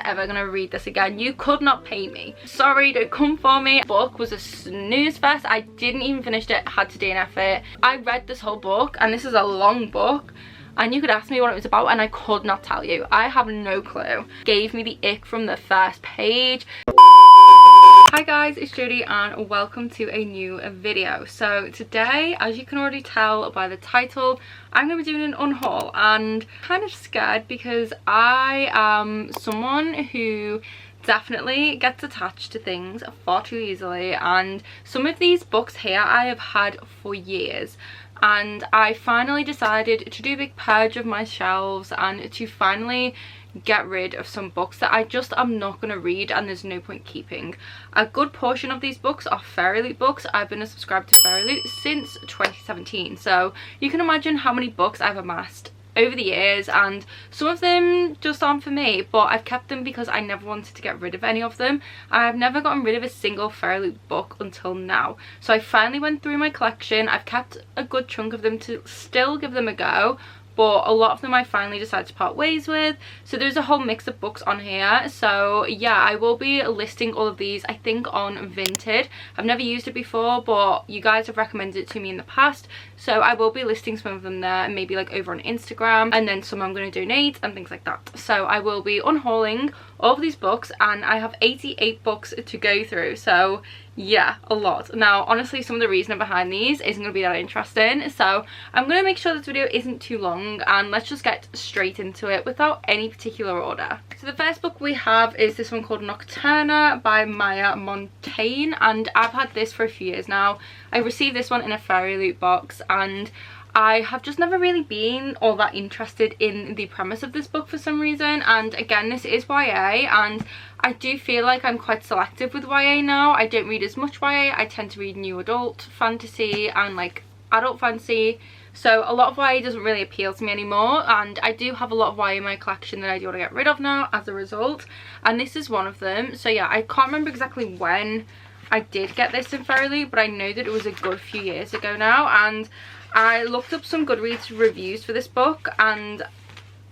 ever gonna read this again. You could not pay me. Sorry, don't come for me. Book was a snooze fest. I didn't even finish it, had to DNF it. I read this whole book, and this is a long book, and you could ask me what it was about and I could not tell you. I have no clue. Gave me the ick from the first page. Hi guys, it's Jodie and welcome to a new video. So today, as you can already tell by the title, I'm going to be doing an unhaul, and kind of scared because I am someone who definitely gets attached to things far too easily, and some of these books here I have had for years. And I finally decided to do a big purge of my shelves and to finally get rid of some books that I just am not going to read and there's no point keeping. A good portion of these books are Fairy Loot books. I've been a subscriber to Fairy Loot since 2017, so you can imagine how many books I've amassed over the years, and some of them just aren't for me, but I've kept them because I never wanted to get rid of any of them. I've never gotten rid of a single Fairy Loot book until now, so I finally went through my collection. I've kept a good chunk of them to still give them a go, but a lot of them I finally decided to part ways with. So there's a whole mix of books on here. So yeah, I will be listing all of these, I think, on Vinted. I've never used it before, but you guys have recommended it to me in the past, so I will be listing some of them there, and maybe like over on Instagram, and then some I'm going to donate and things like that. So I will be unhauling all of these books, and I have 88 books to go through, so yeah, a lot. Now honestly, some of the reasoning behind these isn't going to be that interesting, so I'm going to make sure this video isn't too long, and let's just get straight into it without any particular order. So the first book we have is this one called Nocturna by Maya Montaigne, and I've had this for a few years now. I received this one in a Fairy Loot box, and I have just never really been all that interested in the premise of this book for some reason. And again, this is YA, and I do feel like I'm quite selective with YA now. I don't read as much YA. I tend to read new adult fantasy and like adult fantasy, so a lot of YA doesn't really appeal to me anymore, and I do have a lot of YA in my collection that I do want to get rid of now as a result, and this is one of them. So yeah, I can't remember exactly when I did get this in Fairy Loot, but I know that it was a good few years ago now, and I looked up some Goodreads reviews for this book, and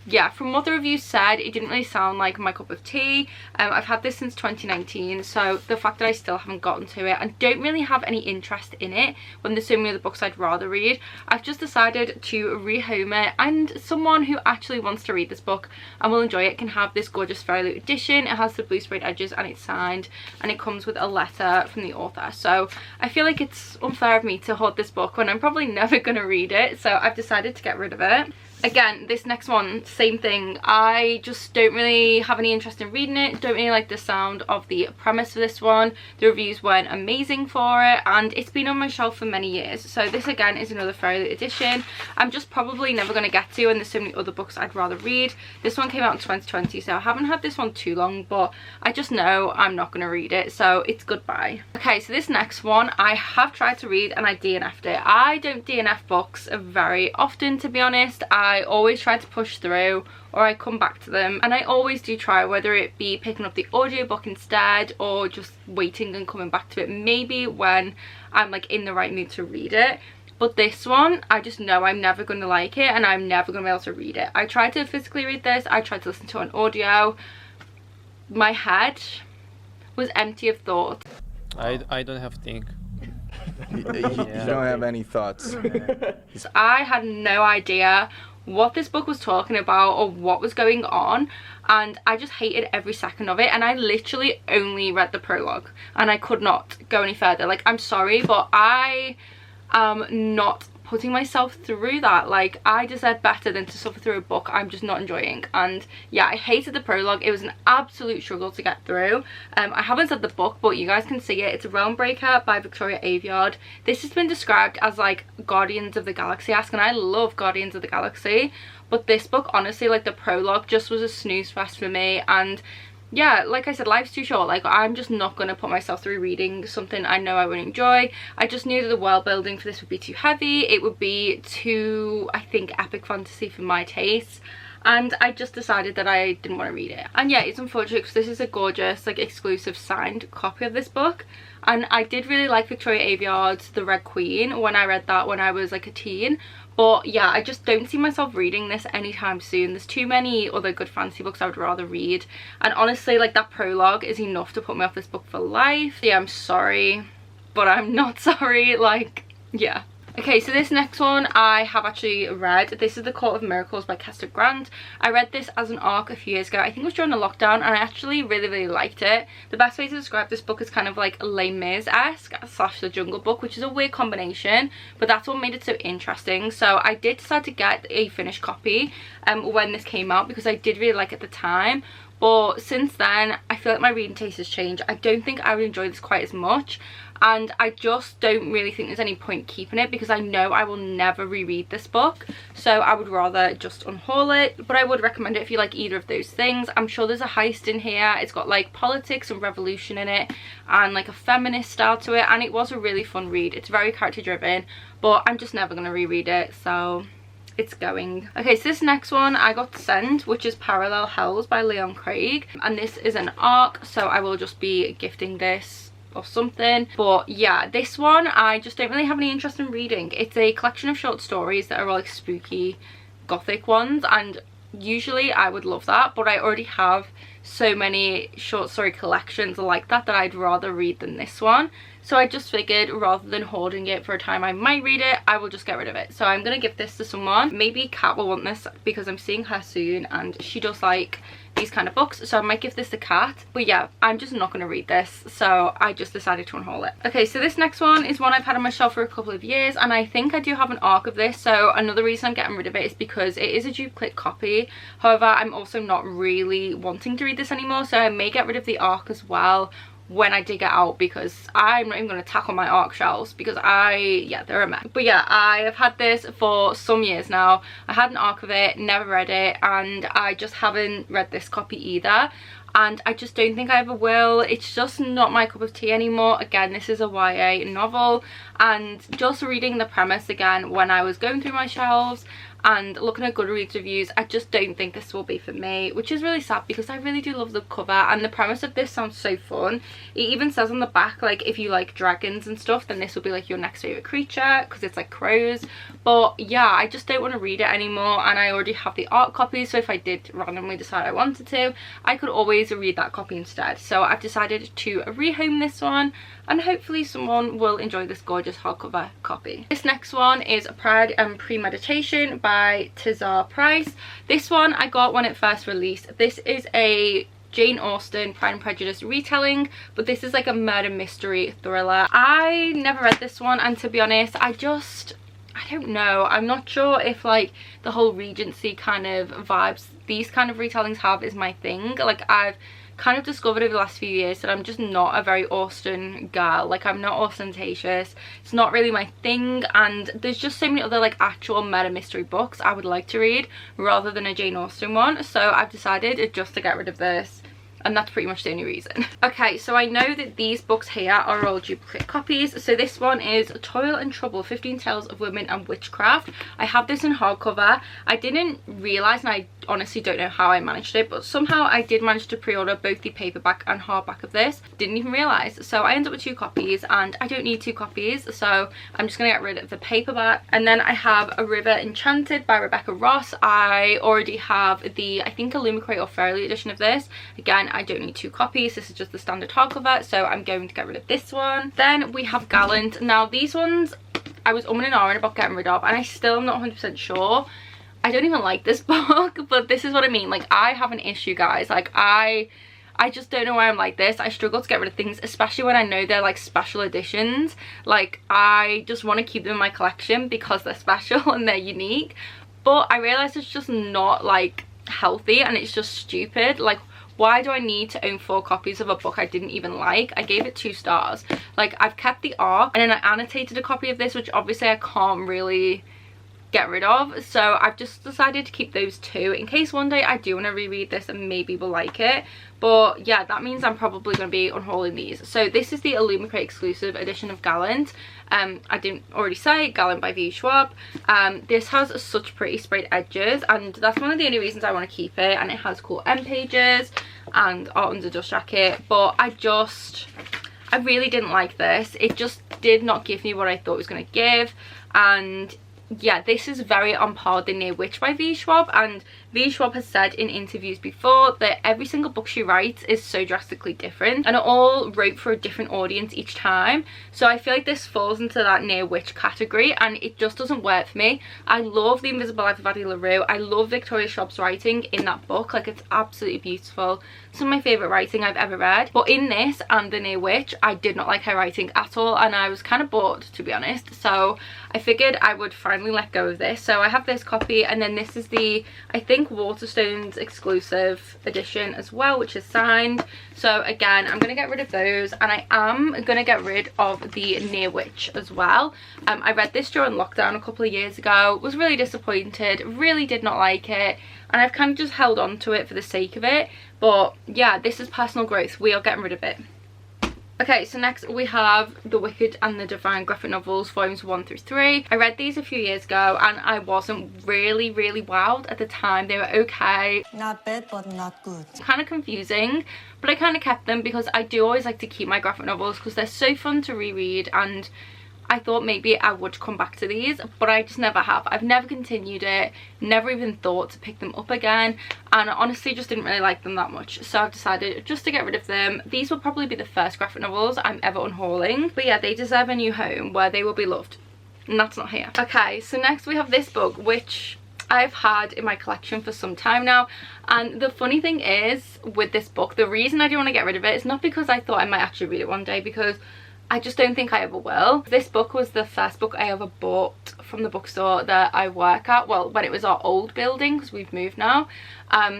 yeah, from what the reviews said, it didn't really sound like my cup of tea. I've had this since 2019, so the fact that I still haven't gotten to it and don't really have any interest in it when there's so many other books I'd rather read, I've just decided to rehome it, and someone who actually wants to read this book and will enjoy it can have this gorgeous Fairy Loot edition. It has the blue sprayed edges and it's signed, and it comes with a letter from the author. So I feel like it's unfair of me to hoard this book when I'm probably never going to read it, so I've decided to get rid of it. Again, this next one, same thing. I just don't really have any interest in reading it. Don't really like the sound of the premise for this one. The reviews weren't amazing for it, and it's been on my shelf for many years. So this again is another Fairy Loot edition. I'm just probably never going to get to, and there's so many other books I'd rather read. This one came out in 2020, so I haven't had this one too long, but I just know I'm not going to read it, so it's goodbye. Okay, so this next one I have tried to read and I DNF'd it. I don't DNF books very often, to be honest. I always try to push through, or I come back to them, and I always do try, whether it be picking up the audiobook instead or just waiting and coming back to it maybe when I'm like in the right mood to read it. But this one, I just know I'm never going to like it, and I'm never going to be able to read it. I tried to physically read this, I tried to listen to it on audio. My head was empty of thought. I don't have think. You don't have any thoughts. So I had no idea what this book was talking about or what was going on, and I just hated every second of it, and I literally only read the prologue and I could not go any further. Like, I'm sorry, but I am not putting myself through that. Like, I deserve better than to suffer through a book I'm just not enjoying. And yeah, I hated the prologue. It was an absolute struggle to get through. I haven't said the book, but you guys can see it. It's a Realm Breaker by Victoria Aveyard. This has been described as like Guardians of the Galaxy-esque, and I love Guardians of the Galaxy, but this book, honestly, like the prologue just was a snooze fest for me. And yeah, like I said, life's too short. Like, I'm just not going to put myself through reading something I know I would enjoy. I just knew that the world building for this would be too heavy. It would be too, I think, epic fantasy for my taste. and I just decided that I didn't want to read it. And yeah, it's unfortunate because this is a gorgeous like exclusive signed copy of this book, and I did really like Victoria Aveyard's The Red Queen when I read that when I was like a teen. But yeah, I just don't see myself reading this anytime soon. There's too many other good fantasy books I would rather read, and honestly like that prologue is enough to put me off this book for life. Yeah, I'm sorry, but I'm not sorry. Like, yeah. Okay, so this next one I have actually read. This is The Court of Miracles by Kester Grant. I read this as an ARC a few years ago. I think it was during the lockdown, and I actually really liked it. The best way to describe this book is kind of like Les Mis-esque / The Jungle Book, which is a weird combination, but that's what made it so interesting. So I did decide to get a finished copy when this came out because I did really like it at the time. But since then, I feel like my reading taste has changed. I don't think I would enjoy this quite as much, and I just don't really think there's any point keeping it because I know I will never reread this book. So I would rather just unhaul it. But I would recommend it if you like either of those things. I'm sure there's a heist in here. It's got like politics and revolution in it and like a feminist style to it, and it was a really fun read. It's very character driven, but I'm just never going to reread it, so it's going. Okay, so this next one I got sent, which is Parallel Hells by Leon Craig, and this is an ARC, so I will just be gifting this or something. But yeah, this one I just don't really have any interest in reading. It's a collection of short stories that are all like spooky gothic ones, and usually I would love that, but I already have so many short story collections like that I'd rather read than this one. So I just figured rather than hoarding it for a time I might read it, I will just get rid of it. So I'm gonna give this to someone. Maybe Kat will want this because I'm seeing her soon and she does like these kind of books, so I might give this to Kat. But yeah, I'm just not gonna read this, so I just decided to unhaul it. Okay, so this next one is one I've had on my shelf for a couple of years, and I think I do have an ARC of this. So another reason I'm getting rid of it is because it is a duplicate copy. However, I'm also not really wanting to read this anymore, so I may get rid of the ARC as well when I dig it out, because I'm not even going to tackle my ARC shelves because yeah, they're a mess. But yeah, I have had this for some years now. I had an ARC of it, never read it, and I just haven't read this copy either, and I just don't think I ever will. It's just not my cup of tea anymore. Again, this is a YA novel, and just reading the premise again when I was going through my shelves and looking at Goodreads reviews, I just don't think this will be for me, which is really sad because I really do love the cover and the premise of this sounds so fun. It even says on the back, like, if you like dragons and stuff, then this will be like your next favorite creature because it's like crows. But yeah, I just don't want to read it anymore, and I already have the ARC copy, so if I did randomly decide I wanted to, I could always read that copy instead. So I've decided to rehome this one, and hopefully someone will enjoy this gorgeous hardcover copy. This next one is Pride and Premeditation by Tizar Price. This one I got when it first released. This is a Jane Austen Pride and Prejudice retelling, but this is like a murder mystery thriller. I never read this one, and to be honest, I don't know. I'm not sure if like the whole Regency kind of vibes these kind of retellings have is my thing. Like, I've kind of discovered over the last few years that I'm just not a very Austen girl. Like, I'm not ostentatious. It's not really my thing, and there's just so many other like actual murder mystery books I would like to read rather than a Jane Austen one. So I've decided just to get rid of this, and that's pretty much the only reason. Okay, so I know that these books here are all duplicate copies. So this one is Toil and Trouble, 15 Tales of Women and Witchcraft. I have this in hardcover. I didn't realise, and I honestly don't know how I managed it, but somehow I did manage to pre-order both the paperback and hardback of this. Didn't even realise. So I ended up with 2 copies, and I don't need 2 copies, so I'm just going to get rid of the paperback. And then I have A River Enchanted by Rebecca Ross. I already have the, I think, Illumicrate or Fairly edition of this. Again, I don't need 2 copies. This is just the standard hardcover, so I'm going to get rid of this one. Then we have Gallant. Now these ones I was umming and ahhing about getting rid of, and I still am not 100% sure. I don't even like this book, but this is what I mean. Like, I have an issue, guys. Like, I just don't know why I'm like this. I struggle to get rid of things, especially when I know they're like special editions. Like, I just want to keep them in my collection because they're special and they're unique. But I realise it's just not like healthy, and it's just stupid. Like, why do I need to own 4 copies of a book I didn't even like? I gave it 2 stars. Like, I've kept the ARC, and then I annotated a copy of this, which obviously I can't really get rid of. So I've just decided to keep those 2 in case one day I do want to reread this and maybe will like it. But yeah, that means I'm probably going to be unhauling these. So this is the Illumicrate exclusive edition of Gallant. I didn't already say, Gallant by V. Schwab. This has such pretty sprayed edges, and that's one of the only reasons I want to keep it. And it has cool end pages and art under dust jacket. But I really didn't like this. It just did not give me what I thought it was going to give. And yeah, this is very on par with The Near Witch by V. Schwab, and V. Schwab has said in interviews before that every single book she writes is so drastically different, and it all wrote for a different audience each time. So I feel like this falls into that Near Witch category, and it just doesn't work for me. I love The Invisible Life of Addie LaRue. I love Victoria Schwab's writing in that book. Like, it's absolutely beautiful. Some of my favourite writing I've ever read. But in this and The Near Witch, I did not like her writing at all, and I was kind of bored, to be honest. So I figured I would finally let go of this. So I have this copy, and then this is the, I think, Waterstones exclusive edition as well, which is signed. So again, I'm going to get rid of those, and I am going to get rid of the Near Witch as well. I read this during lockdown a couple of years ago, was really disappointed, really did not like it, and I've kind of just held on to it for the sake of it. But yeah, this is personal growth. We are getting rid of it. Okay, so next we have The Wicked and the Divine graphic novels, volumes 1 through 3. I read these a few years ago, and I wasn't really wowed at the time. They were okay. Not bad, but not good. Kind of confusing, but I kind of kept them because I do always like to keep my graphic novels because they're so fun to reread, and I thought maybe I would come back to these, but I just never have. I've never continued it, never even thought to pick them up again, and I honestly just didn't really like them that much. So I've decided just to get rid of them. These will probably be the first graphic novels I'm ever unhauling, but yeah, they deserve a new home where they will be loved, and that's not here. Okay, so next we have this book, which I've had in my collection for some time now, and the funny thing is with this book, the reason I do want to get rid of it is not because I thought I might actually read it one day, because I just don't think I ever will. This book was the first book I ever bought from the bookstore that I work at, well, when it was our old building, because we've moved now.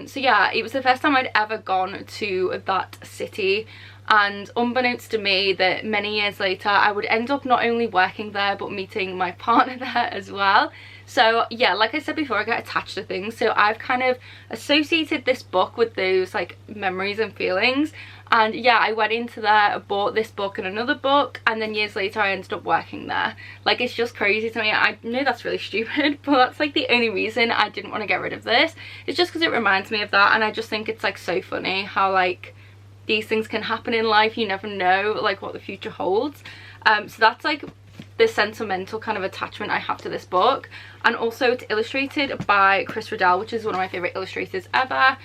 So yeah, it was the first time I'd ever gone to that city, and unbeknownst to me that many years later I would end up not only working there but meeting my partner there as well. So yeah, like I said before, I get attached to things, so I've kind of associated this book with those like memories and feelings. And yeah, I went into there, bought this book and another book, and then years later I ended up working there. Like, it's just crazy to me. I know that's really stupid, but that's like the only reason I didn't want to get rid of this. It's just because it reminds me of that, and I just think it's like so funny how like these things can happen in life. You never know like what the future holds. So that's like the sentimental kind of attachment I have to this book. And also it's illustrated by Chris Riddell, which is one of my favorite illustrators ever,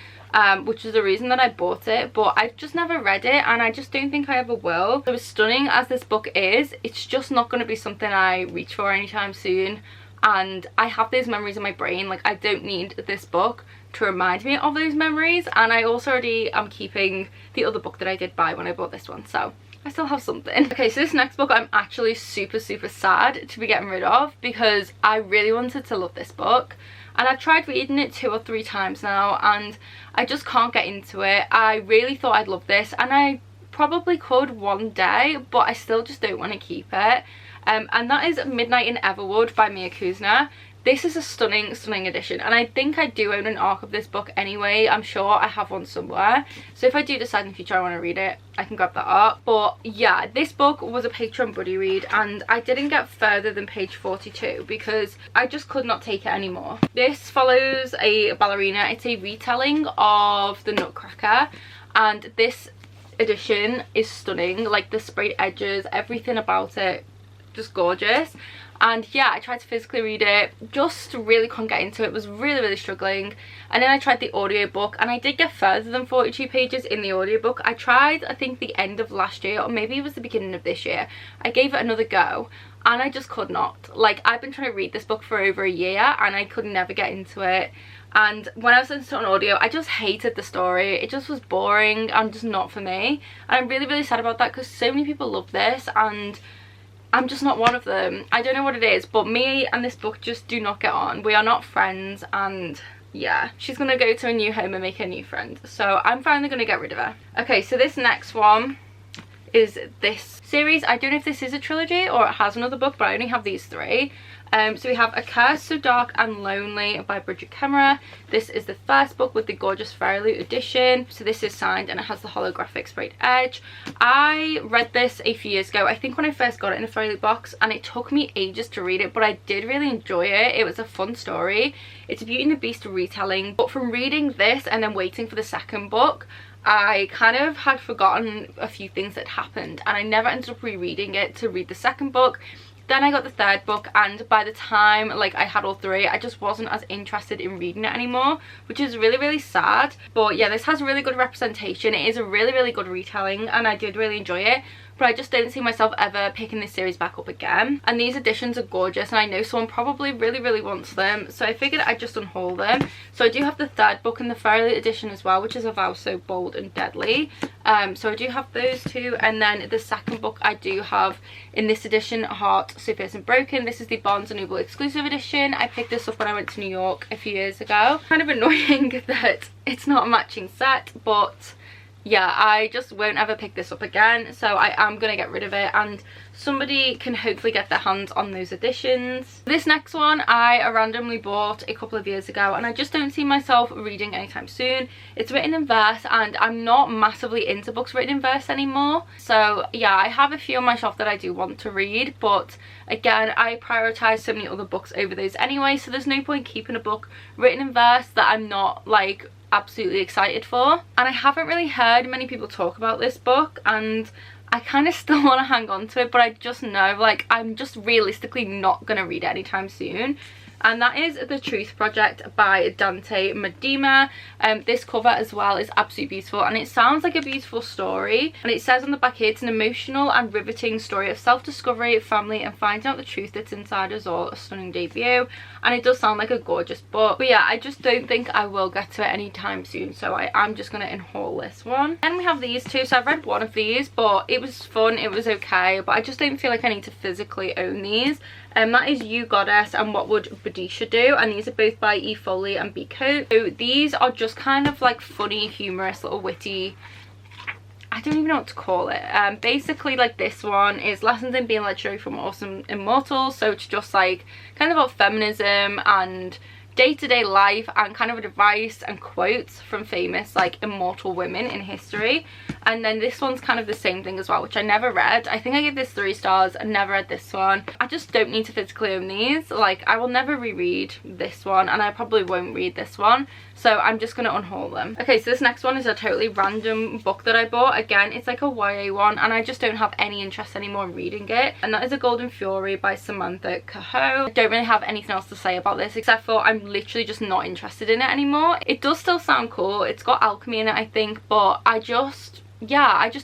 which is the reason that I bought it, but I've just never read it, and I just don't think I ever will. So as stunning as this book is, it's just not going to be something I reach for anytime soon, and I have those memories in my brain. Like, I don't need this book to remind me of those memories, and I also already am keeping the other book that I did buy when I bought this one, so I still have something. Okay, so this next book I'm actually super sad to be getting rid of, because I really wanted to love this book, and I've tried reading it 2 or 3 times now, and I just can't get into it. I really thought I'd love this, and I probably could one day, but I still just don't want to keep it. And that is Midnight in Everwood by Mia Kuzna. This is a stunning edition, and I think I do own an ARC of this book anyway. I'm sure I have one somewhere, so if I do decide in the future I want to read it, I can grab that ARC. But yeah, this book was a Patreon buddy read, and I didn't get further than page 42 because I just could not take it anymore. This follows a ballerina. It's a retelling of The Nutcracker, and this edition is stunning. Like, the sprayed edges, everything about it, just gorgeous. And yeah, I tried to physically read it, just really couldn't get into it, was really struggling. And then I tried the audiobook, and I did get further than 42 pages in the audiobook. I tried, I think, the end of last year, or maybe it was the beginning of this year. I gave it another go, and I just could not. Like, I've been trying to read this book for over a year, and I could never get into it. And when I was listening to it on audio, I just hated the story. It just was boring and just not for me. And I'm really sad about that, because so many people love this, and I'm just not one of them. I don't know what it is, but me and this book just do not get on. We are not friends, and yeah, she's gonna go to a new home and make a new friend, so I'm finally gonna get rid of her. Okay, so this next one is this series. I don't know if this is a trilogy or it has another book, but I only have these 3. So we have A Curse So Dark and Lonely by Bridget Kemmerer. This is the first book with the gorgeous Fairy edition. So this is signed and it has the holographic sprayed edge. I read this a few years ago, I think when I first got it in a Fairy box, and it took me ages to read it, but I did really enjoy it. It was a fun story. It's a Beauty and the Beast retelling, but from reading this and then waiting for the second book, I kind of had forgotten a few things that happened, and I never ended up rereading it to read the second book. Then I got the third book, and by the time like I had all 3, I just wasn't as interested in reading it anymore, which is really, really sad. But yeah, this has really good representation. It is a really, really good retelling and I did really enjoy it, but I just don't see myself ever picking this series back up again. And these editions are gorgeous, and I know someone probably really, really wants them, so I figured I'd just unhaul them. So I do have the third book in the Fairy edition as well, which is A Vow So Bold and Deadly. So I do have those 2, and then the second book I do have in this edition, Heart So Fierce and Broken. This is the Barnes & Noble exclusive edition. I picked this up when I went to New York a few years ago. Kind of annoying that it's not a matching set, but yeah, I just won't ever pick this up again, so I am gonna get rid of it, and somebody can hopefully get their hands on those editions. This next one I randomly bought a couple of years ago, and I just don't see myself reading anytime soon. It's written in verse, and I'm not massively into books written in verse anymore, so yeah, I have a few on my shelf that I do want to read, but again, I prioritize so many other books over those anyway, so there's no point keeping a book written in verse that I'm not like absolutely excited for. And I haven't really heard many people talk about this book, and I kind of still want to hang on to it, but I just know like I'm just realistically not gonna read it anytime soon. And that is The Truth Project by Dante Medema. This cover as well is absolutely beautiful, and it sounds like a beautiful story, and it says on the back here, it's an emotional and riveting story of self-discovery, family, and finding out the truth that's inside us all. A stunning debut, and it does sound like a gorgeous book. But yeah, I just don't think I will get to it anytime soon, so I am just going to unhaul this one. Then we have these 2. So I've read one of these, but it was fun, it was okay, but I just don't feel like I need to physically own these. That is You Goddess and What Would Bodisha Do, and these are both by E. Foley and B. Coate. So these are just kind of like funny, humorous, little witty, I don't even know what to call it. Basically, like, this one is Lessons in Being Legendary from Awesome Immortals, so it's just like kind of about feminism and day-to-day life and kind of advice and quotes from famous like immortal women in history. And then this one's kind of the same thing as well, which I never read. I think I gave this 3 stars. I never read this one. I just don't need to physically own these. Like, I will never reread this one, and I probably won't read this one, so I'm just gonna unhaul them. Okay, so this next one is a totally random book that I bought. Again, it's like a YA one, and I just don't have any interest anymore in reading it, and that is A Golden Fury by Samantha Cohoe. I don't really have anything else to say about this except for I'm literally just not interested in it anymore. It does still sound cool. It's got alchemy in it, I think, but I just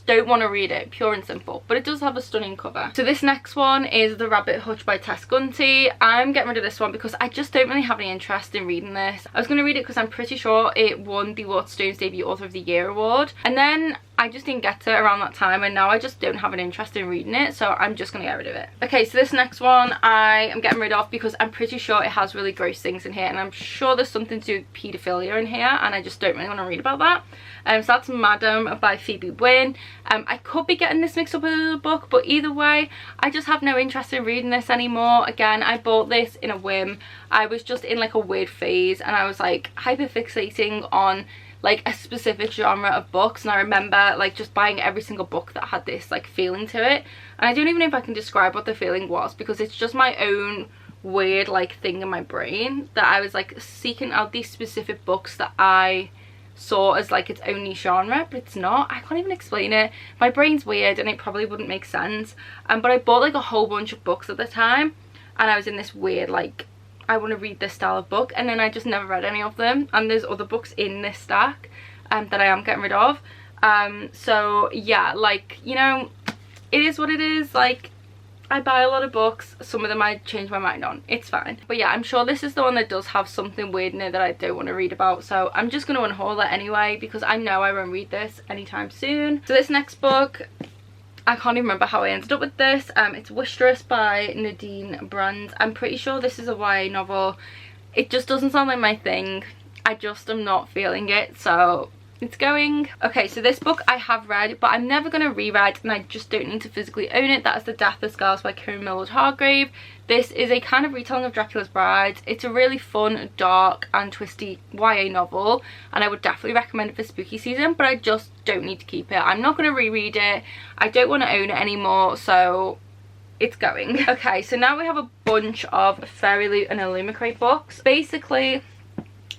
don't want to read it, pure and simple. But it does have a stunning cover. So this next one is The Rabbit Hutch by Tess Gunty. I'm getting rid of this one because I just don't really have any interest in reading this. I was going to read it because I'm pretty sure it won the Waterstones Debut Author of the Year award, and then I just didn't get to it around that time, and now I just don't have an interest in reading it, so I'm just gonna get rid of it. Okay, so this next one I am getting rid of because I'm pretty sure it has really gross things in here, and I'm sure there's something to do with paedophilia in here, and I just don't really want to read about that. So that's Madam by Phoebe Wynne. I could be getting this mixed up with another book, but either way, I just have no interest in reading this anymore. Again, I bought this in a whim. I was just in like a weird phase, and I was like hyperfixating on like a specific genre of books, and I remember like just buying every single book that had this like feeling to it, and I don't even know if I can describe what the feeling was because it's just my own weird like thing in my brain that I was like seeking out these specific books that I saw as like its own niche genre, but it's not. I can't even explain it. My brain's weird and it probably wouldn't make sense, but I bought like a whole bunch of books at the time, and I was in this weird like I want to read this style of book, and then I just never read any of them, and there's other books in this stack that I am getting rid of. So yeah, like, you know, it is what it is. Like, I buy a lot of books, some of them I change my mind on, it's fine. But yeah, I'm sure this is the one that does have something weird in it that I don't want to read about, so I'm just going to unhaul it anyway because I know I won't read this anytime soon. So this next book, I can't even remember how I ended up with this. It's Wistress by Nadine Brand. I'm pretty sure this is a YA novel. It just doesn't sound like my thing. I just am not feeling it, so it's going. Okay, so this book I have read, but I'm never going to reread, and I just don't need to physically own it. That is The Death of Skulls by Karen Millward Hargrave. This is a kind of retelling of Dracula's Bride. It's a really fun, dark and twisty YA novel, and I would definitely recommend it for spooky season, but I just don't need to keep it. I'm not going to reread it. I don't want to own it anymore, so it's going. Okay, so now we have a bunch of Fairy Loot and Illumicrate books. Basically,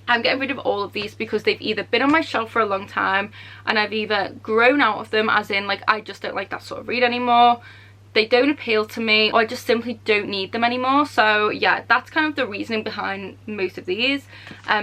I'm getting rid of all of these because they've either been on my shelf for a long time and I've either grown out of them, as in like I just don't like that sort of read anymore, they don't appeal to me, or I just simply don't need them anymore. So yeah, that's kind of the reasoning behind most of these.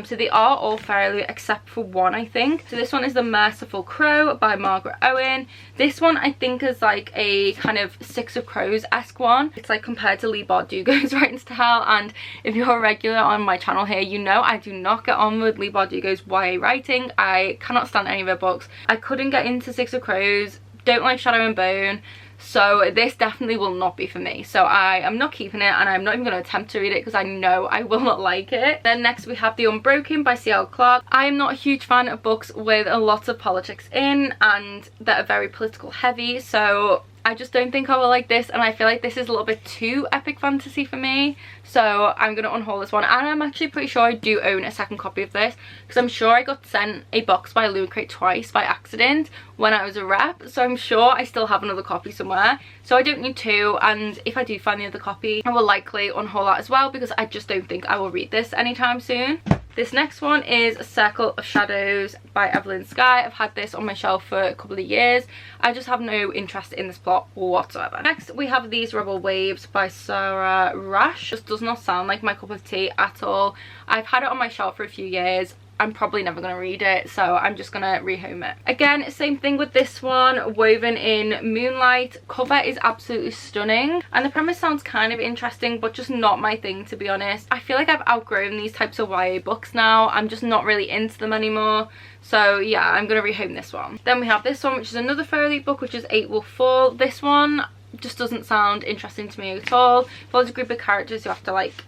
So they are all Fairy Loot except for one, I think. So this one is The Merciful Crow by Margaret Owen. This one I think is like a kind of Six of Crows-esque one. It's like compared to Leigh Bardugo's writing style, and if you're a regular on my channel here, you know I do not get on with Leigh Bardugo's YA writing. I cannot stand any of her books. I couldn't get into Six of Crows, don't like Shadow and Bone, so this definitely will not be for me. So I am not keeping it, and I'm not even going to attempt to read it because I know I will not like it. Then next we have The Unbroken by C.L. Clarke. I am not a huge fan of books with a lot of politics in and that are very political heavy, so I just don't think I will like this, and I feel like this is a little bit too epic fantasy for me. So I'm going to unhaul this one, and I'm actually pretty sure I do own a second copy of this because I'm sure I got sent a box by Illumicrate twice by accident when I was a rep, so I'm sure I still have another copy somewhere. So I don't need two, and if I do find the other copy, I will likely unhaul that as well because I just don't think I will read this anytime soon. This next one is Circle of Shadows by Evelyn Skye. I've had this on my shelf for a couple of years. I just have no interest in this plot whatsoever. Next we have These Rebel Waves by Sarah Rash. Just does not sound like my cup of tea at all. I've had it on my shelf for a few years. I'm probably never going to read it, so I'm just going to rehome it. Again, same thing with this one, Woven in Moonlight. Cover is absolutely stunning, and the premise sounds kind of interesting, but just not my thing, to be honest. I feel like I've outgrown these types of YA books now. I'm just not really into them anymore. So yeah, I'm going to rehome this one. Then we have this one, which is another Fairy Loot book, which is Eight Will Fall. This one just doesn't sound interesting to me at all. Follows a group of characters who have to like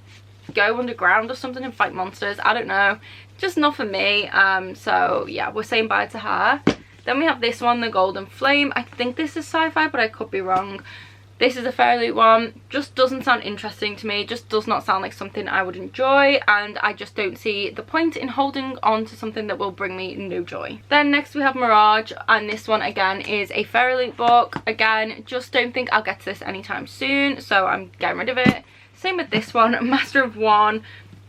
go underground or something and fight monsters. I don't know, just not for me. So yeah, we're saying bye to her. Then we have this one, The Golden Flame. I think this is sci-fi, but I could be wrong. This is a Fairy Loot one. Just doesn't sound interesting to me. Just does not sound like something I would enjoy, and I just don't see the point in holding on to something that will bring me no joy. Then next we have Mirage, and this one again is a Fairy Loot book. Again, just don't think I'll get to this anytime soon, so I'm getting rid of it. Same with this one, Master of One.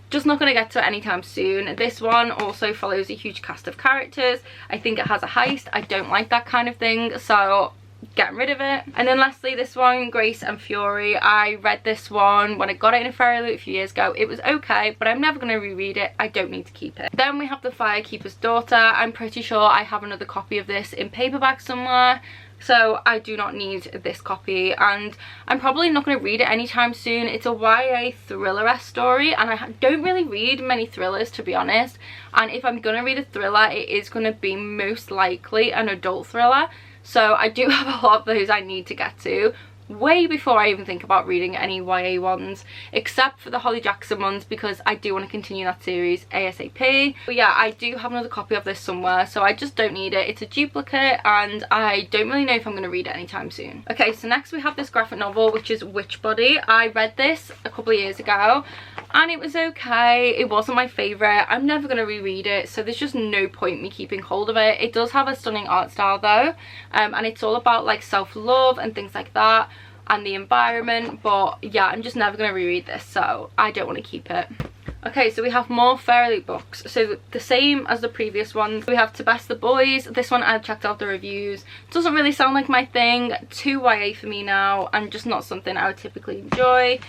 Just not going to get to it anytime soon. This one also follows a huge cast of characters. I think it has a heist. I don't like that kind of thing, so getting rid of it. And then lastly, this one, Grace and Fury. I read this one when I got it in a Fairy Loot a few years ago. It was okay, but I'm never going to reread it. I don't need to keep it. Then we have The Firekeeper's Daughter. I'm pretty sure I have another copy of this in paperback somewhere, so I do not need this copy, and I'm probably not going to read it anytime soon. It's a YA thriller-esque story, and I don't really read many thrillers, to be honest, and if I'm going to read a thriller, it is going to be most likely an adult thriller. So I do have a lot of those I need to get to way before I even think about reading any YA ones, except for the Holly Jackson ones, because I do want to continue that series ASAP. But yeah, I do have another copy of this somewhere, so I just don't need it. It's a duplicate, and I don't really know if I'm going to read it anytime soon. Okay, so next we have this graphic novel, which is Witchbody. I read this a couple of years ago, and it was okay. It wasn't my favourite. I'm never going to reread it, so there's just no point me keeping hold of it. It does have a stunning art style though, and it's all about like self-love and things like that, and the environment. But yeah, I'm just never going to reread this, so I don't want to keep it. Okay, so we have more Fairy Loot books, so the same as the previous ones. We have To Best the Boys. This one I've checked out the reviews. Doesn't really sound like my thing. Too YA for me now, and just not something I would typically enjoy.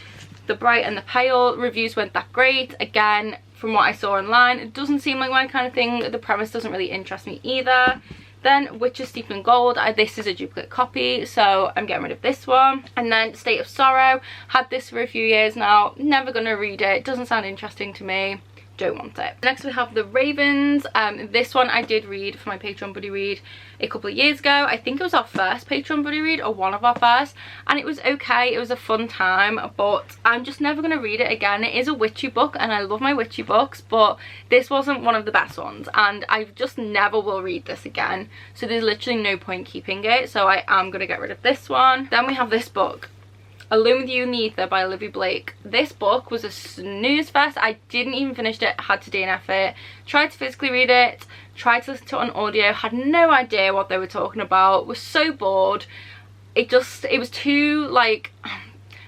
The Bright and the Pale, reviews weren't that great. Again, from what I saw online, it doesn't seem like my kind of thing. The premise doesn't really interest me either. Then Witches Steeped in Gold. This is a duplicate copy, so I'm getting rid of this one. And then State of Sorrow. Had this for a few years now. Never gonna read it. Doesn't sound interesting to me. don't want it. Next we have The Ravens. This one I did read for my Patreon buddy read a couple of years ago. I think it was our first Patreon buddy read, or one of our first, and it was okay. It was a fun time, but I'm just never going to read it again. It is a witchy book and I love my witchy books, but this wasn't one of the best ones, and I just never will read this again, so there's literally no point keeping it, so I am going to get rid of this one. Then we have this book, Alone with You in the Ether by Olivia Blake. This book was a snooze fest. I didn't even finish it, had to DNF it, tried to physically read it, tried to listen to it on audio, had no idea what they were talking about, was so bored. It was too, like,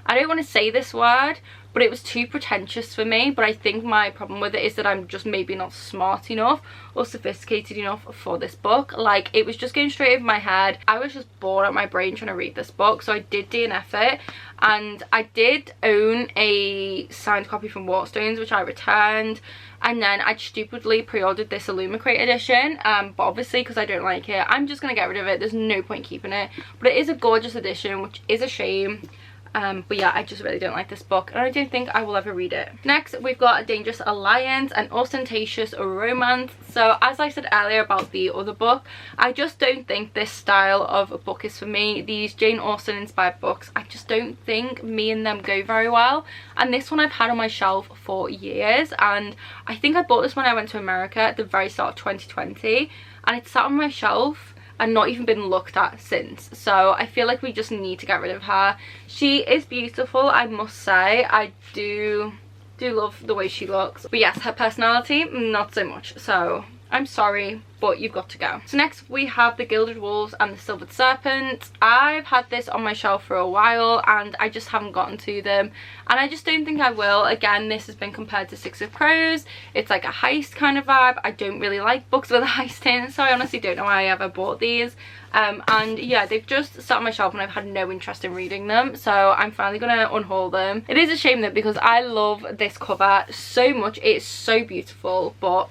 I don't want to say this word, but it was too pretentious for me. But I think my problem with it is that I'm just maybe not smart enough or sophisticated enough for this book. Like, it was just going straight over my head. I was just bored out my brain trying to read this book, so I did DNF it. And I did own a signed copy from Waterstones, which I returned, and then I stupidly pre-ordered this Illumicrate edition, but obviously because I don't like it, I'm just going to get rid of it. There's no point keeping it, but it is a gorgeous edition, which is a shame. But yeah, I just really don't like this book, and I don't think I will ever read it. Next, we've got A Dangerous Alliance, an ostentatious romance. So as I said earlier about the other book, I just don't think this style of a book is for me. These Jane Austen inspired books, I just don't think me and them go very well. And this one I've had on my shelf for years, and I think I bought this when I went to America at the very start of 2020, and it's sat on my shelf and not even been looked at since. So I feel like we just need to get rid of her. She is beautiful, I must say. I do love the way she looks, but yes, her personality, not so much. So I'm sorry, but you've got to go. So next we have The Gilded Wolves and the Silvered Serpent. I've had this on my shelf for a while and I just haven't gotten to them, and I just don't think I will. Again, this has been compared to Six of Crows. It's like a heist kind of vibe. I don't really like books with a heist in, so I honestly don't know why I ever bought these. And yeah, they've just sat on my shelf and I've had no interest in reading them, so I'm finally gonna unhaul them. It is a shame though, because I love this cover so much. It's so beautiful, but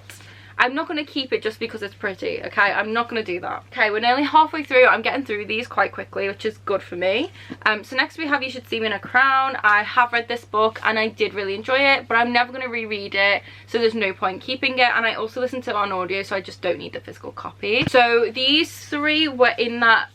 I'm not going to keep it just because it's pretty, okay? I'm not going to do that. Okay, we're nearly halfway through. I'm getting through these quite quickly, which is good for me. So next we have You Should See Me in a Crown. I have read this book and I did really enjoy it, but I'm never going to reread it, so there's no point keeping it. And I also listened to it on audio, so I just don't need the physical copy. So these three were in that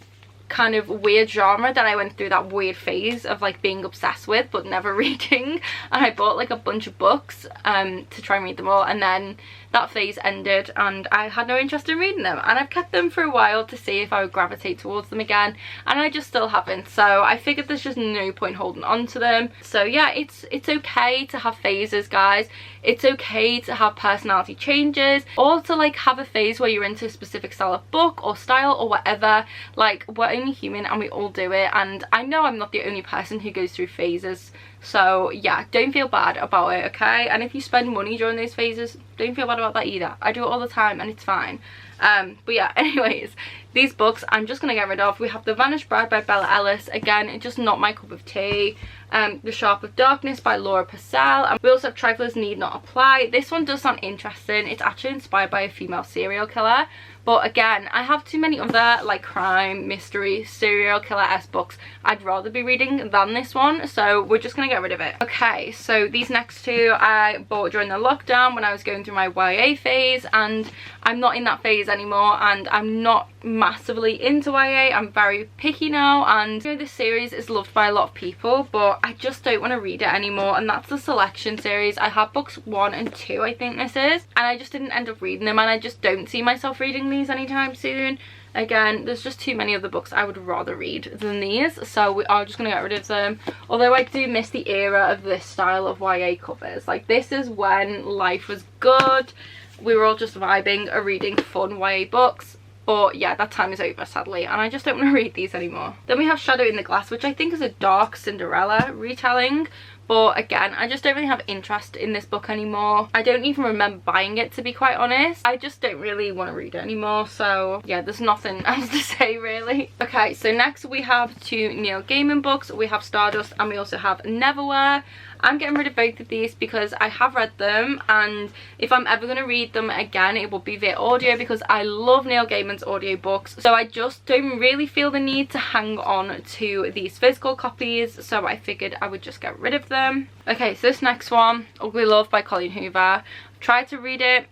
kind of weird genre that I went through that weird phase of like being obsessed with but never reading, and I bought like a bunch of books to try and read them all, and then that phase ended and I had no interest in reading them, and I've kept them for a while to see if I would gravitate towards them again, and I just still haven't. So I figured there's just no point holding on to them. So yeah, it's okay to have phases, guys. It's okay to have personality changes, or to like have a phase where you're into a specific style of book or style or whatever. Like, we're only human and we all do it, and I know I'm not the only person who goes through phases. So yeah, don't feel bad about it, okay? And if you spend money during those phases, don't feel bad about that either. I do it all the time and it's fine. But yeah, anyways, these books I'm just gonna get rid of. We have The Vanished Bride by Bella Ellis. Again, it's just not my cup of tea. The Sharp of Darkness by Laura Purcell. And we also have Triflers Need Not Apply. This one does sound interesting. It's actually inspired by a female serial killer, but again, I have too many other like crime, mystery, serial killer-esque books I'd rather be reading than this one, so we're just gonna get rid of it. Okay, so these next two I bought during the lockdown when I was going through my YA phase, and I'm not in that phase anymore, and I'm not massively into YA. I'm very picky now, and you know, this series is loved by a lot of people, but I just don't want to read it anymore, and that's the Selection series. I have books 1 and 2, I think this is, and I just didn't end up reading them, and I just don't see myself reading these anytime soon. Again, there's just too many of the books I would rather read than these, so we are just going to get rid of them. Although I do miss the era of this style of YA covers. Like, this is when life was good. We were all just vibing or reading fun YA books. But yeah, that time is over, sadly, and I just don't want to read these anymore. Then we have Shadow in the Glass, which I think is a dark Cinderella retelling. But again, I just don't really have interest in this book anymore. I don't even remember buying it, to be quite honest. I just don't really want to read it anymore. So yeah, there's nothing else to say really. Okay, so next we have 2 Neil Gaiman books. We have Stardust and we also have Neverwhere. I'm getting rid of both of these because I have read them, and if I'm ever going to read them again, it will be via audio because I love Neil Gaiman's audiobooks. So I just don't really feel the need to hang on to these physical copies, so I figured I would just get rid of them. Okay, so this next one, Ugly Love by Colleen Hoover. Tried to read it.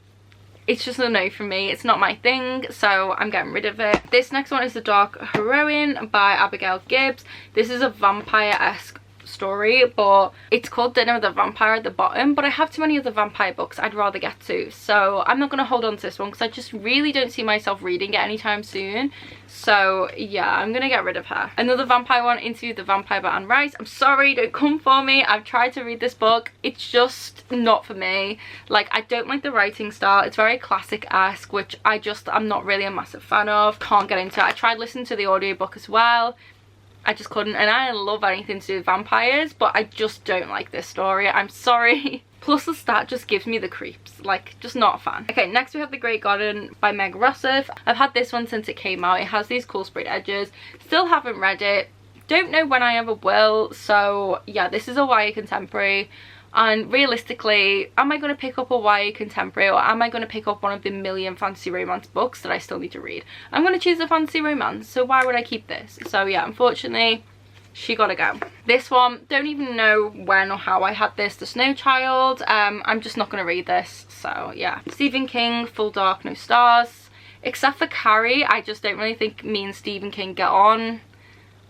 It's just a no for me. It's not my thing, so I'm getting rid of it. This next one is The Dark Heroine by Abigail Gibbs. This is a vampire-esque story, but it's called Dinner with a Vampire at the bottom, but I have too many other vampire books I'd rather get to, so I'm not going to hold on to this one because I just really don't see myself reading it anytime soon. So yeah, I'm gonna get rid of her. Another vampire one, Interview the Vampire by Anne Rice. I'm sorry, don't come for me. I've tried to read this book. It's just not for me. Like, I don't like the writing style. It's very classic-esque, which I'm not really a massive fan of. Can't get into it. I tried listening to the audiobook as well. I just couldn't, and I love anything to do with vampires, but I just don't like this story. I'm sorry. Plus the stat just gives me the creeps. Like, just not a fan. Okay, next we have The Great Garden by Meg Rossif. I've had this one since it came out. It has these cool sprayed edges. Still haven't read it. Don't know when I ever will. So yeah, this is a YA contemporary. And realistically, am I going to pick up a YA contemporary, or am I going to pick up one of the million fantasy romance books that I still need to read? I'm going to choose a fantasy romance, so why would I keep this? So yeah, unfortunately, she gotta go. This one, don't even know when or how I had this, The Snow Child. I'm just not going to read this, so yeah. Stephen King, Full Dark, No Stars. Except for Carrie, I just don't really think me and Stephen King get on.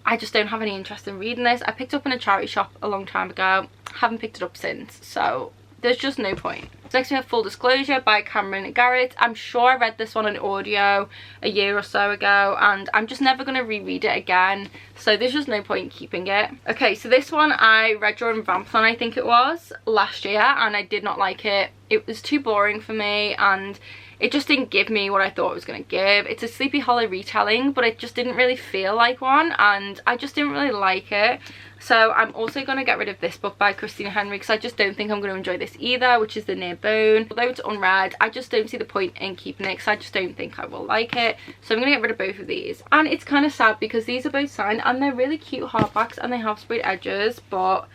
I just don't have any interest in reading this. I picked up in a charity shop a long time ago. Haven't picked it up since, so there's just no point. Next we have Full Disclosure by Cameron Garrett. I'm sure I read this one on audio a year or so ago, and I'm just never going to reread it again, so there's just no point in keeping it. Okay, so this one I read during Vamplan, I think it was, last year, and I did not like it. It was too boring for me, and it just didn't give me what I thought it was going to give. It's a Sleepy Hollow retelling, but it just didn't really feel like one, and I just didn't really like it. So I'm also going to get rid of this book by Christina Henry because I just don't think I'm going to enjoy this either, which is The Near Bone. Although it's unread, I just don't see the point in keeping it because I just don't think I will like it. So I'm going to get rid of both of these. And it's kind of sad because these are both signed and they're really cute hardbacks and they have sprayed edges, but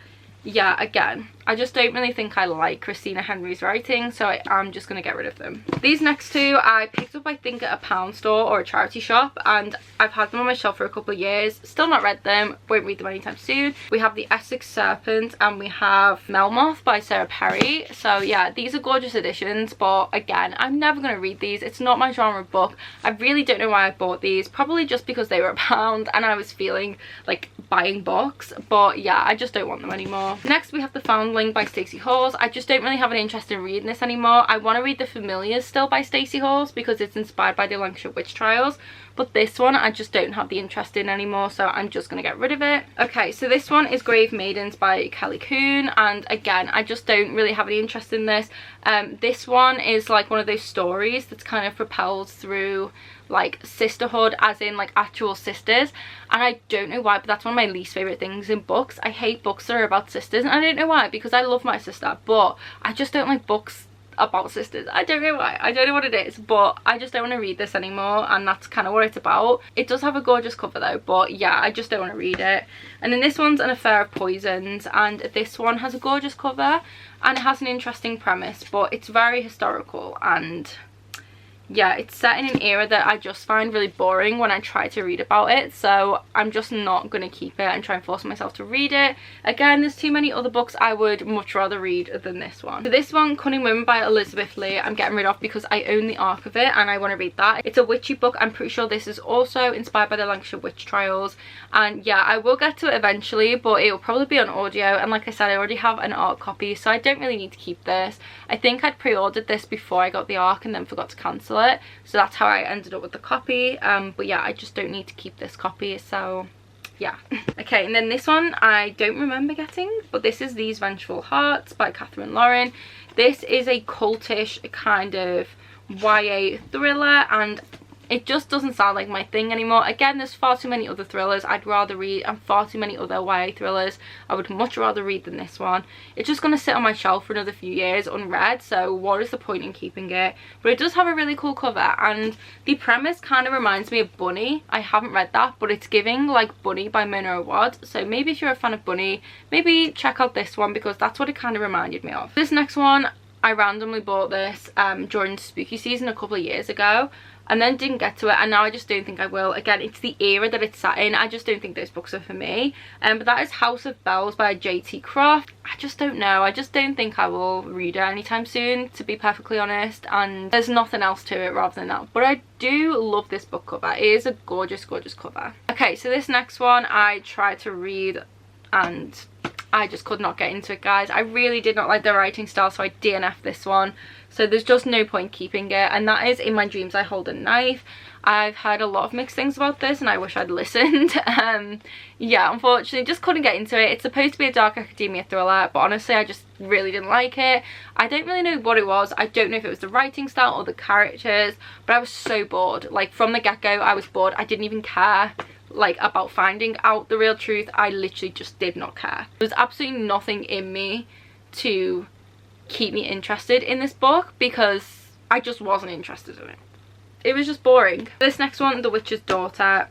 yeah, again, I just don't really think I like Christina Henry's writing, so I'm just going to get rid of them. These next two I picked up, I think, at a pound store or a charity shop, and I've had them on my shelf for a couple of years. Still not read them, won't read them anytime soon. We have The Essex Serpent and we have Melmoth by Sarah Perry. So yeah, these are gorgeous editions, but again, I'm never going to read these. It's not my genre of book. I really don't know why I bought these. Probably just because they were a pound and I was feeling like buying books, but yeah, I just don't want them anymore. Next we have The Foundling by Stacey Halls. I just don't really have an interest in reading this anymore. I want to read The Familiars still by Stacey Halls because it's inspired by the Lancashire Witch Trials, but this one I just don't have the interest in anymore, so I'm just going to get rid of it. Okay, so this one is Grave Maidens by Kelly Coon, and again, I just don't really have any interest in this. This one is like one of those stories that's kind of propels through like sisterhood, as in like actual sisters, and I don't know why, but that's one of my least favorite things in books. I hate books that are about sisters, and I don't know why, because I love my sister, but I just don't like books about sisters. I don't know why. I don't know what it is, but I just don't want to read this anymore, and that's kind of what it's about. It does have a gorgeous cover though, but yeah, I just don't want to read it. And then this one's An Affair of Poisons, and this one has a gorgeous cover and it has an interesting premise, but it's very historical, and yeah, it's set in an era that I just find really boring when I try to read about it, so I'm just not going to keep it and try and force myself to read it. Again, there's too many other books I would much rather read than this one. So this one, Cunning Women by Elizabeth Lee, I'm getting rid of because I own the arc of it and I want to read that. It's a witchy book. I'm pretty sure this is also inspired by the Lancashire Witch Trials, and yeah, I will get to it eventually, but it will probably be on audio, and like I said, I already have an arc copy, so I don't really need to keep this. I think I'd pre-ordered this before I got the arc and then forgot to cancel it, so that's how I ended up with the copy. But yeah, I just don't need to keep this copy, so yeah. Okay, and then this one I don't remember getting, but this is These Vengeful Hearts by Catherine Lauren. This is a cultish kind of YA thriller, and it just doesn't sound like my thing anymore. Again, there's far too many other thrillers I'd rather read, and far too many other YA thrillers I would much rather read than this one. It's just going to sit on my shelf for another few years unread, so what is the point in keeping it? But it does have a really cool cover, and the premise kind of reminds me of Bunny. I haven't read that, but it's giving like Bunny by Mona Awad, so maybe if you're a fan of Bunny, maybe check out this one because that's what it kind of reminded me of. This next one, I randomly bought this during spooky season a couple of years ago. and then didn't get to it, and now I just don't think I will. Again, it's the era that it's sat in. I just don't think those books are for me. But that is House of Bells by J.T. Croft. I just don't know. I just don't think I will read it anytime soon, to be perfectly honest, and there's nothing else to it rather than that. But I do love this book cover. It is a gorgeous, gorgeous cover. Okay, so this next one I tried to read and I just could not get into it, guys. I really did not like the writing style, so I DNF'd this one. So there's just no point keeping it, and that is In My Dreams I Hold a Knife. I've heard a lot of mixed things about this and I wish I'd listened. Yeah, unfortunately just couldn't get into it. It's supposed to be a dark academia thriller, but honestly I just really didn't like it. I don't really know what it was. I don't know if it was the writing style or the characters, but I was so bored. Like from the get-go I was bored. I didn't even care like about finding out the real truth. I literally just did not care. There was absolutely nothing in me to keep me interested in this book because I just wasn't interested in it. It was just boring. This next one, The Witch's Daughter,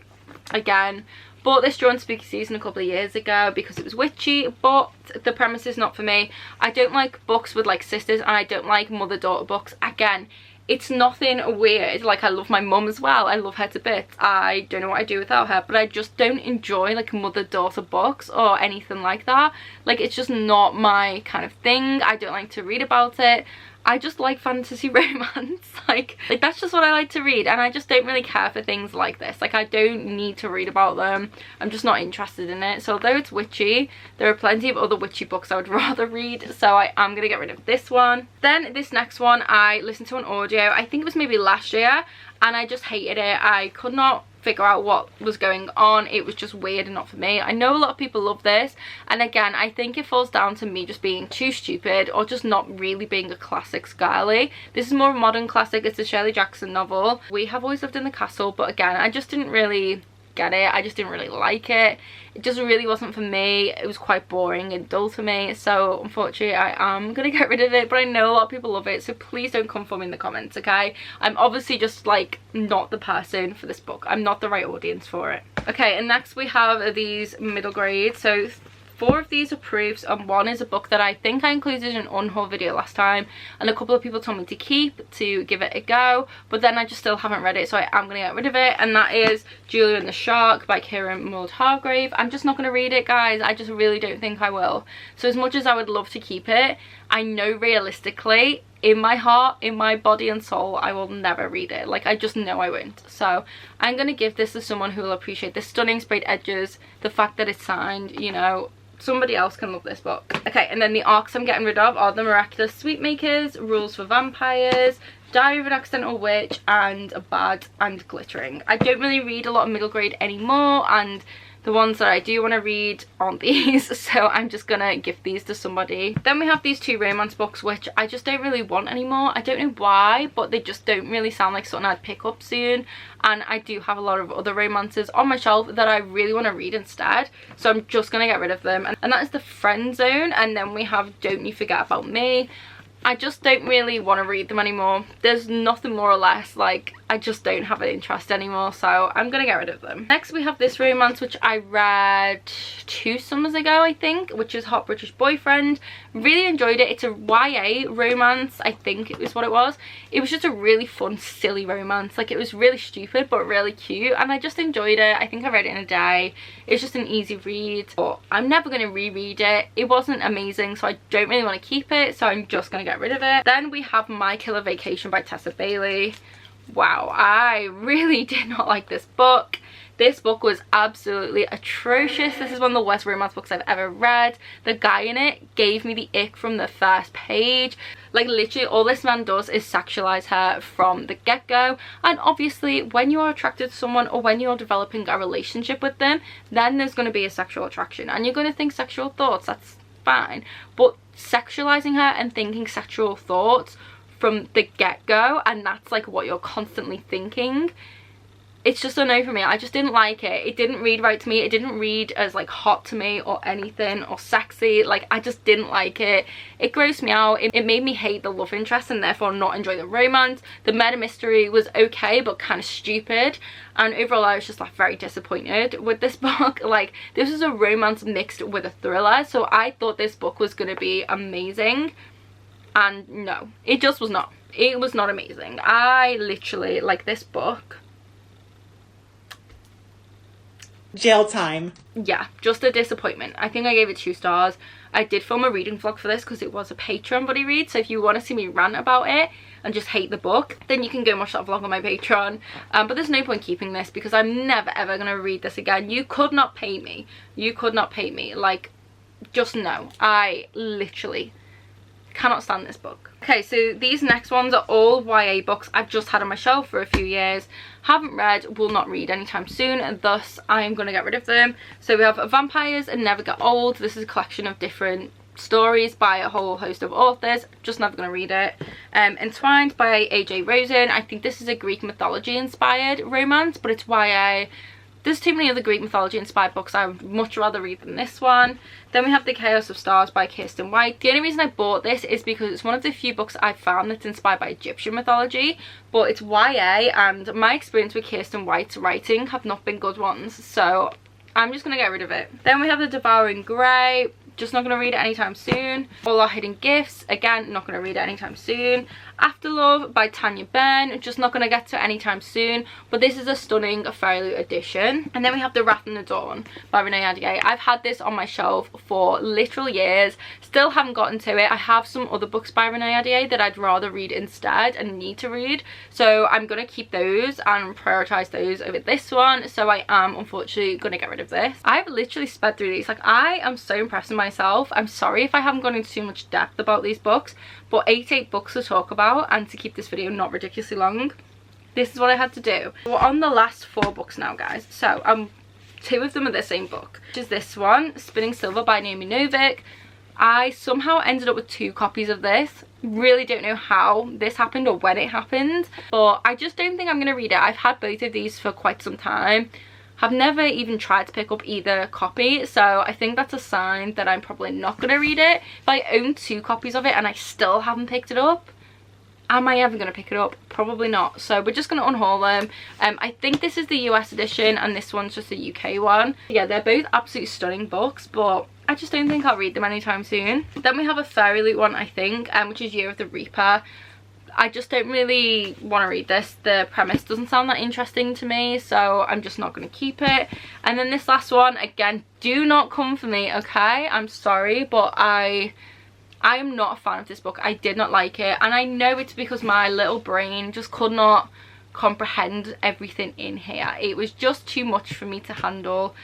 again, bought this during spooky season a couple of years ago because it was witchy, but the premise is not for me. I don't like books with like sisters, and I don't like mother-daughter books. Again, it's nothing weird. Like, I love my mum as well. I love her to bits. I don't know what I'd do without her, but I just don't enjoy like mother-daughter books or anything like that. Like, it's just not my kind of thing. I don't like to read about it. I just like fantasy romance. like that's just what I like to read, and I just don't really care for things like this. Like, I don't need to read about them. I'm just not interested in it. So although it's witchy, there are plenty of other witchy books I would rather read, so I am gonna get rid of this one. Then this next one I listened to on audio, I think it was maybe last year, and I just hated it. I could not figure out what was going on. It was just weird and not for me. I know a lot of people love this, and again I think it falls down to me just being too stupid or just not really being a classics girly. This is more of a modern classic. It's a Shirley Jackson novel, We Have Always Lived in the Castle, but again I just didn't really get it. I just didn't really like it. It just really wasn't for me. It was quite boring and dull to me, so unfortunately I am gonna get rid of it. But I know a lot of people love it, so please don't come for me in the comments, okay? I'm obviously just like not the person for this book. I'm not the right audience for it. Okay, and next we have these middle grades. So 4 of these are proofs, and 1 is a book that I think I included in an unhaul video last time, and a couple of people told me to keep, to give it a go, but then I just still haven't read it, so I am going to get rid of it. And that is Julia and the Shark by Kieran Mulled Hargrave. I'm just not going to read it, guys. I just really don't think I will. So as much as I would love to keep it, I know realistically in my heart, in my body and soul, I will never read it. Like, I just know I won't. So I'm going to give this to someone who will appreciate the stunning sprayed edges, the fact that it's signed, you know. Somebody else can love this book. Okay, and then the arcs I'm getting rid of are The Miraculous Sweetmakers, Rules for Vampires, Diary of an Accidental Witch, and Bad and Glittering. I don't really read a lot of middle grade anymore, and the ones that I do want to read aren't these, so I'm just gonna give these to somebody. Then we have these 2 romance books, which I just don't really want anymore. I don't know why, but they just don't really sound like something I'd pick up soon. And I do have a lot of other romances on my shelf that I really want to read instead, so I'm just gonna get rid of them. And that is The Friend Zone, and then we have Don't You Forget About Me. I just don't really want to read them anymore. There's nothing more or less, like, I just don't have an interest anymore, so I'm gonna get rid of them. Next we have this romance, which I read 2 summers ago, I think, which is Hot British Boyfriend. Really enjoyed it. It's a YA romance, I think it was what it was. It was just a really fun, silly romance. Like, it was really stupid but really cute, and I just enjoyed it. I think I read it in a day. It's just an easy read, but I'm never going to reread it. It wasn't amazing, so I don't really want to keep it, so I'm just going to get rid of it. Then we have My Killer Vacation by Tessa Bailey. Wow, I really did not like this book. This book was absolutely atrocious. This is one of the worst romance books I've ever read. The guy in it gave me the ick from the first page. Like, literally all this man does is sexualize her from the get-go. And obviously when you are attracted to someone, or when you're developing a relationship with them, then there's going to be a sexual attraction and you're going to think sexual thoughts. That's fine. But sexualizing her and thinking sexual thoughts from the get-go, and that's like what you're constantly thinking, it's just a no for me. I just didn't like it. It didn't read right to me. It didn't read as like hot to me or anything, or sexy. Like, I just didn't like it. It grossed me out. It made me hate the love interest and therefore not enjoy the romance. The murder mystery was okay but kind of stupid, and overall I was just like very disappointed with this book. Like, this is a romance mixed with a thriller, so I thought this book was going to be amazing, and no, it just was not. It was not amazing. I literally, like, this book, jail time. yeah, just a disappointment. I think I gave it 2 stars. I did film a reading vlog for this because it was a Patreon buddy read, so if you want to see me rant about it and just hate the book, then you can go and watch that vlog on my Patreon. But there's no point keeping this because I'm never ever going to read this again. You could not pay me. You could not pay me. Like, just no. I literally cannot stand this book. Okay, so these next ones are all YA books I've just had on my shelf for a few years, haven't read, will not read anytime soon, and thus I am going to get rid of them. So we have Vampires and Never Get Old. This is a collection of different stories by a whole host of authors, just never going to read it. Entwined by AJ Rosen. I think this is a Greek mythology inspired romance, but it's YA. There's too many other Greek mythology inspired books I would much rather read than this one. Then we have The Chaos of Stars by Kirsten White. The only reason I bought this is because it's one of the few books I've found that's inspired by Egyptian mythology, but it's YA, and my experience with Kirsten White's writing have not been good ones, so I'm just going to get rid of it. Then we have The Devouring Grey. Just not going to read it anytime soon. All Our Hidden Gifts, again, not going to read it anytime soon. Afterlove by Tanya Ben, just not going to get to anytime soon, but this is a stunning fairy loot edition. And then we have The Wrath and the Dawn by Renee Ahdieh. I've had this on my shelf for literal years, still haven't gotten to it. I have some other books by Renee Ahdieh that I'd rather read instead and need to read, so I'm going to keep those and prioritize those over this one. So I am unfortunately going to get rid of this. I've literally sped through these. Like, I am so impressed with myself. I'm sorry if I haven't gone into too much depth about these books, but 88 books to talk about, and to keep this video not ridiculously long, this is what I had to do. We're on the last 4 books now, guys. So 2 of them are the same book, which is this one, Spinning Silver by Naomi Novik. I somehow ended up with 2 copies of this. Really don't know how this happened or when it happened, but I just don't think I'm going to read it. I've had both of these for quite some time. I've never even tried to pick up either copy, so I think that's a sign that I'm probably not going to read it. If I own 2 copies of it and I still haven't picked it up, am I ever going to pick it up? Probably not. So we're just going to unhaul them. I think this is the US edition and this one's just a UK one. Yeah, they're both absolutely stunning books, but I just don't think I'll read them anytime soon. Then we have a fairy loot one, I think, which is Year of the Reaper. I just don't really want to read this. The premise doesn't sound that interesting to me, so I'm just not going to keep it. And then this last one, again, do not come for me, okay? I'm sorry, but I am not a fan of this book. I did not like it, and I know it's because my little brain just could not comprehend everything in here. It was just too much for me to handle,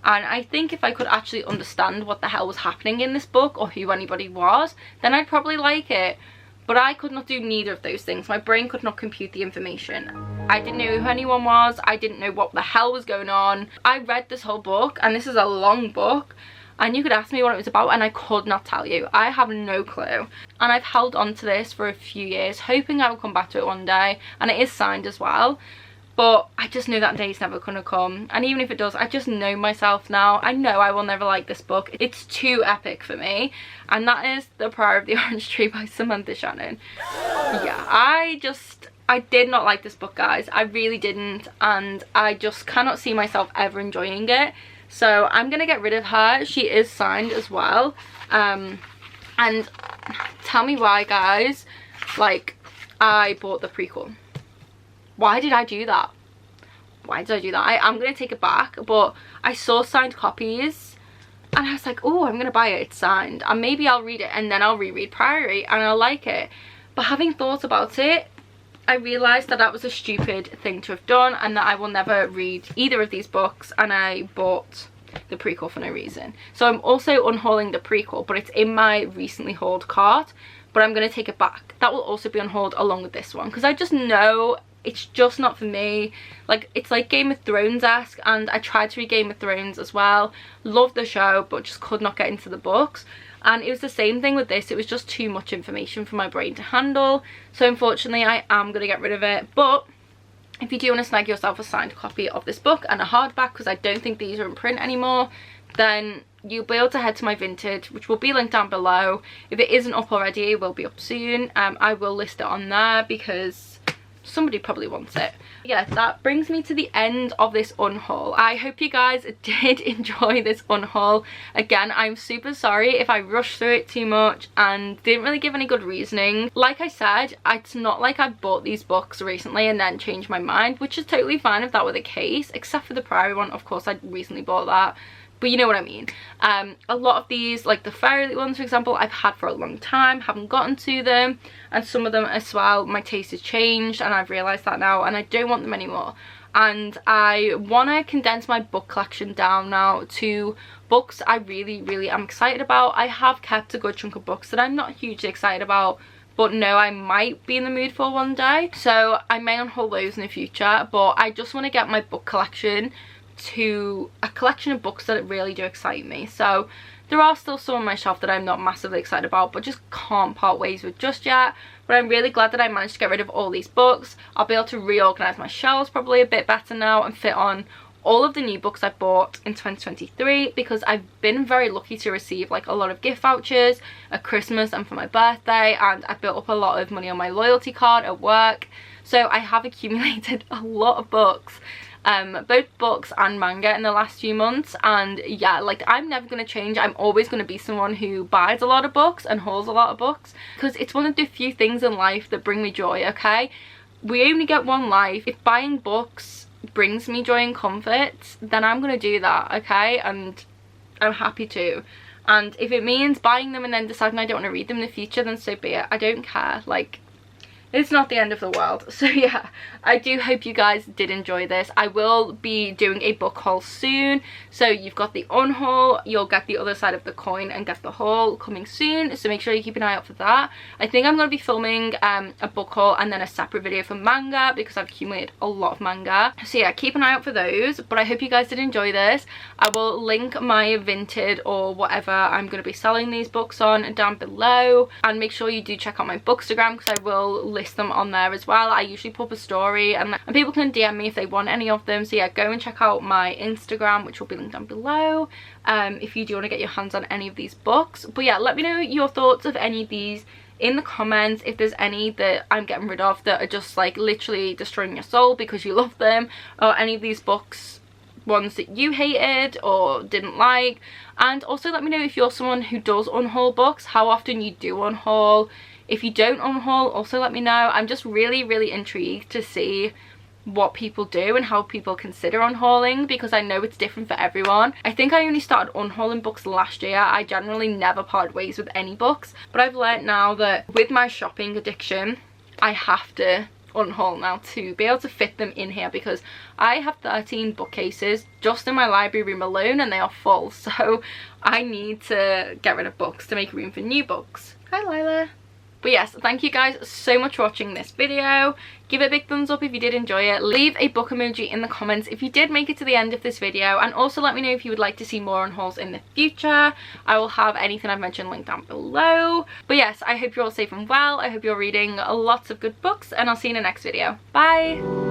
and I think if I could actually understand what the hell was happening in this book or who anybody was, then I'd probably like it. But I could not do neither of those things. My brain could not compute the information. I didn't know who anyone was. I didn't know what the hell was going on. I read this whole book, and this is a long book, and you could ask me what it was about and I could not tell you. I have no clue. And I've held on to this for a few years, hoping I will come back to it one day, and it is signed as well. But I just know that day's never gonna come, and even if it does, I just know myself now. I know I will never like this book. It's too epic for me, and that is The Prayer of the Orange Tree by Samantha Shannon. Yeah, I did not like this book, guys. I really didn't, and I just cannot see myself ever enjoying it. So I'm gonna get rid of her. She is signed as well, and tell me why, guys. Like, I bought the prequel. Why did I do that? Why did I do that? I'm going to take it back, but I saw signed copies and I was like, oh, I'm going to buy it. It's signed. And maybe I'll read it and then I'll reread Priory and I'll like it. But having thought about it, I realised that that was a stupid thing to have done and that I will never read either of these books, and I bought the prequel for no reason. So I'm also unhauling the prequel, but it's in my recently hauled cart, but I'm going to take it back. That will also be unhauled along with this one because I just know it's just not for me. Like, it's like Game of Thrones-esque, and I tried to read Game of Thrones as well. Loved the show, but just could not get into the books. And it was the same thing with this. It was just too much information for my brain to handle. So unfortunately, I am going to get rid of it. But if you do want to snag yourself a signed copy of this book and a hardback, because I don't think these are in print anymore, then you'll be able to head to my Vinted, which will be linked down below. If it isn't up already, it will be up soon. I will list it on there because somebody probably wants it. Yeah, that brings me to the end of this unhaul. I hope you guys did enjoy this unhaul. Again, I'm super sorry if I rushed through it too much and didn't really give any good reasoning. Like I said, it's not like I bought these books recently and then changed my mind, which is totally fine if that were the case, except for the Priory one. Of course, I recently bought that. But you know what I mean. A lot of these, like the Fairy ones for example, I've had for a long time, haven't gotten to them, and some of them as well, my taste has changed and I've realised that now, and I don't want them anymore. And I want to condense my book collection down now to books I really am excited about. I have kept a good chunk of books that I'm not hugely excited about, but no, I might be in the mood for one day, so I may unhaul those in the future. But I just want to get my book collection to a collection of books that really do excite me. So there are still some on my shelf that I'm not massively excited about, but just can't part ways with just yet. But I'm really glad that I managed to get rid of all these books. I'll be able to reorganize my shelves probably a bit better now and fit on all of the new books I bought in 2023, because I've been very lucky to receive like a lot of gift vouchers at Christmas and for my birthday, and I built up a lot of money on my loyalty card at work. So I have accumulated a lot of books, both books and manga in the last few months. And yeah, like I'm never going to change. I'm always going to be someone who buys a lot of books and hauls a lot of books, because it's one of the few things in life that bring me joy. Okay, we only get one life. If buying books brings me joy and comfort, then I'm going to do that. Okay, and I'm happy to. And if it means buying them and then deciding I don't want to read them in the future, then so be it. I don't care. Like, it's not the end of the world. So yeah, I do hope you guys did enjoy this. I will be doing a book haul soon, so you've got the unhaul, you'll get the other side of the coin and get the haul coming soon, so make sure you keep an eye out for that. I think I'm going to be filming a book haul and then a separate video for manga, because I've accumulated a lot of manga. So yeah, keep an eye out for those. But I hope you guys did enjoy this. I will link my Vinted or whatever I'm going to be selling these books on down below, and make sure you do check out my Bookstagram, because I will list them on there as well. I usually put up a story and people can DM me if they want any of them. So yeah, go and check out my Instagram, which will be linked down below, if you do want to get your hands on any of these books. But yeah, let me know your thoughts of any of these in the comments, if there's any that I'm getting rid of that are just like literally destroying your soul because you love them, or any of these books, ones that you hated or didn't like. And also let me know if you're someone who does unhaul books, how often you do unhaul. If you don't unhaul, also let me know. I'm just really intrigued to see what people do and how people consider unhauling, because I know it's different for everyone. I think I only started unhauling books last year. I generally never part ways with any books, but I've learned now that with my shopping addiction, I have to unhaul now to be able to fit them in here, because I have 13 bookcases just in my library room alone and they are full. So I need to get rid of books to make room for new books. Hi Lila. But yes, thank you guys so much for watching this video. Give it a big thumbs up if you did enjoy it. Leave a book emoji in the comments if you did make it to the end of this video. And also let me know if you would like to see more unhauls in the future. I will have anything I've mentioned linked down below. But yes, I hope you're all safe and well. I hope you're reading lots of good books, and I'll see you in the next video. Bye!